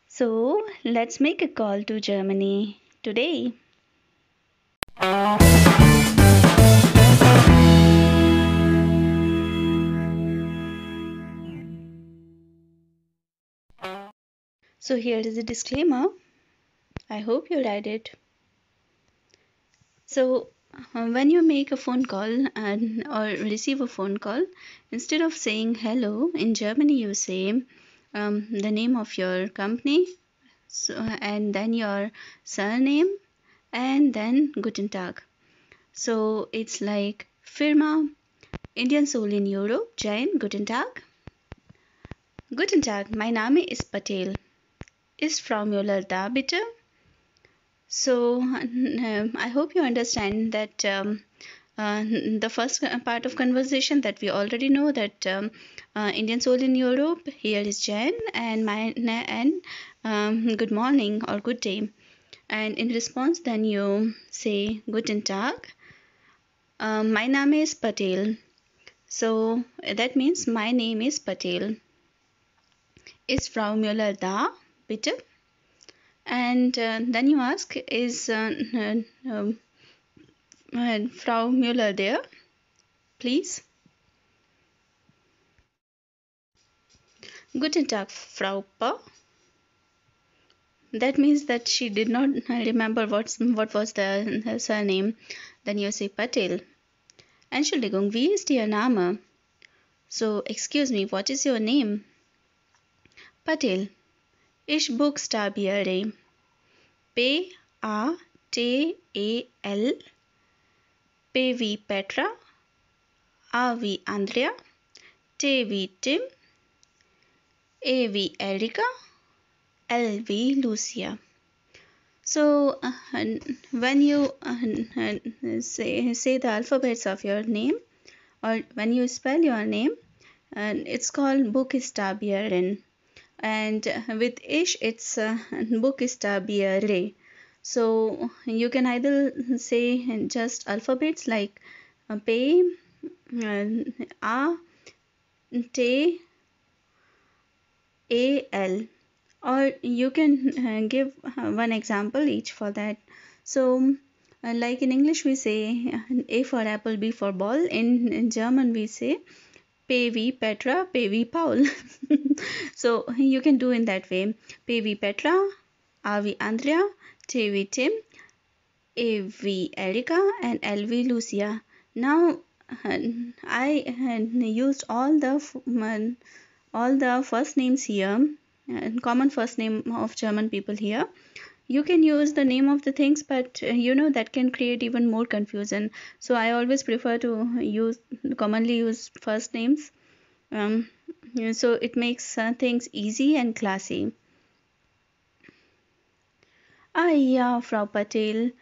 So let's make a call to Germany today. So here is a disclaimer. I hope you read it. So when you make a phone call or receive a phone call, instead of saying hello in Germany, you say the name of your company, and then your surname, and then Guten Tag. So it's like Firma Indian Soul in Europe, Jain, Guten Tag. Guten Tag, mein Name ist Patel. Ist Frau Müller da, bitte? So, I hope you understand that the first part of conversation that we already know that Indian Soul in Europe, here is Jen, and good morning or good day. And in response, then you say Guten Tag. Mein Name is Patel. So that means my name is Patel. Ist Frau Müller da, bitte? And then you ask, is Frau Müller there, please? Guten Tag, Frau Pa. That means that she did not remember what was her surname. Then you say Patel. Entschuldigung, wie ist Ihr Name? So, excuse me, what is your name? Patel. Ich buchstabiere. P-A-T-A-L. P wie Petra. A wie Andrea. T wie Tim. A wie Erika. L wie Lucia. So when you say the alphabets of your name, or when you spell your name, it's called Buchstabieren, and with ish it's Buchstabiere. So you can either say just alphabets like P, A, T, A, L, or you can give one example each for that. So like in English we say A for apple, B for ball. In German we say P wie Petra, P wie Paul. So you can do in that way. P wie Petra, A wie Andrea, T wie Tim, A wie Erika, and L wie Lucia. Now I used all the first names here, common first name of German people here. You can use the name of the things, but that can create even more confusion. So I always prefer to commonly use first names. So it makes things easy and classy. Ah ja, Frau Patel.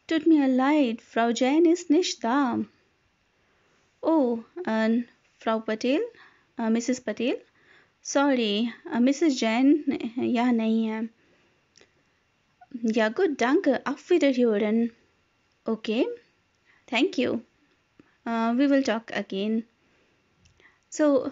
Tut mir leid, Frau Jain ist nicht da. Oh, Frau Patel, Mrs. Patel. Sorry, Mrs. Jain यहाँ नहीं है. Ja gut, danke. Auf Wiederhören. Okay, thank you. We will talk again. So,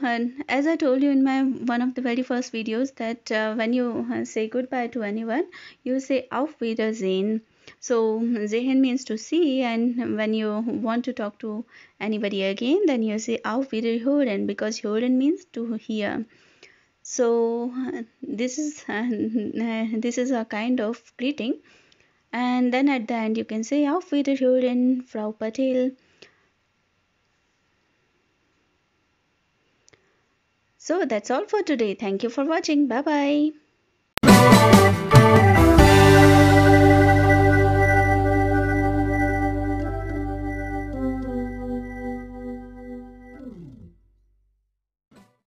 as I told you in my one of the very first videos that when you say goodbye to anyone, you say Auf Wiedersehen. So, sehen means to see, and when you want to talk to anybody again, then you say Auf Wiederhören, because hören means to hear. So, this is a kind of greeting, and then at the end you can say Auf Wiederhören, Frau Patel. So that's all for today. Thank you for watching. Bye bye.